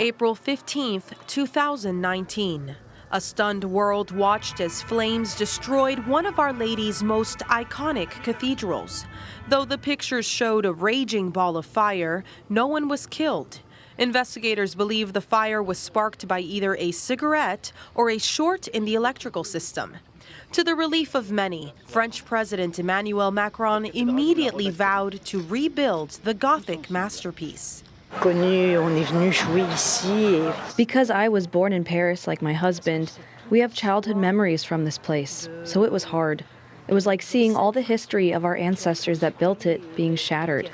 April 15th, 2019. A stunned world watched as flames destroyed one of Our Lady's most iconic cathedrals. Though the pictures showed a raging ball of fire, no one was killed. Investigators believe the fire was sparked by either a cigarette or a short in the electrical system. To the relief of many, French President Emmanuel Macron immediately vowed to rebuild the Gothic masterpiece. Because I was born in Paris like my husband, we have childhood memories from this place, so it was hard. It was like seeing all the history of our ancestors that built it being shattered.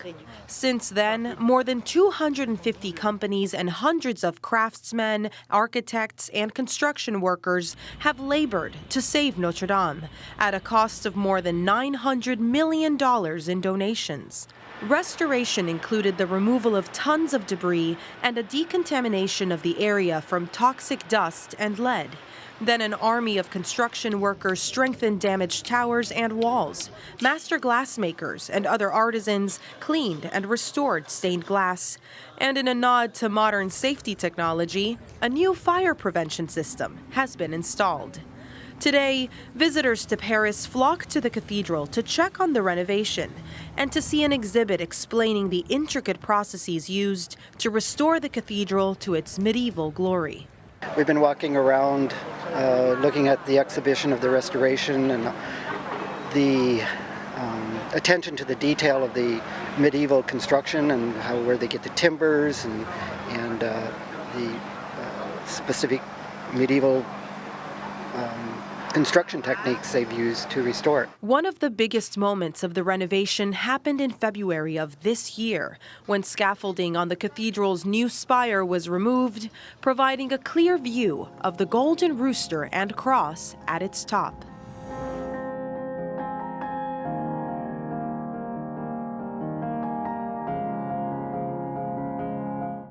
Since then, more than 250 companies and hundreds of craftsmen, architects, and construction workers have labored to save Notre Dame at a cost of more than $900 million in donations. Restoration included the removal of tons of debris and a decontamination of the area from toxic dust and lead. Then an army of construction workers strengthened damaged towers and walls. Master glassmakers and other artisans cleaned and restored stained glass. And in a nod to modern safety technology, a new fire prevention system has been installed. Today, visitors to Paris flock to the cathedral to check on the renovation and to see an exhibit explaining the intricate processes used to restore the cathedral to its medieval glory. We've been walking around looking at the exhibition of the restoration and the attention to the detail of the medieval construction and where they get the timbers and the specific medieval construction techniques they've used to restore it. One of the biggest moments of the renovation happened in February of this year, when scaffolding on the cathedral's new spire was removed, providing a clear view of the golden rooster and cross at its top.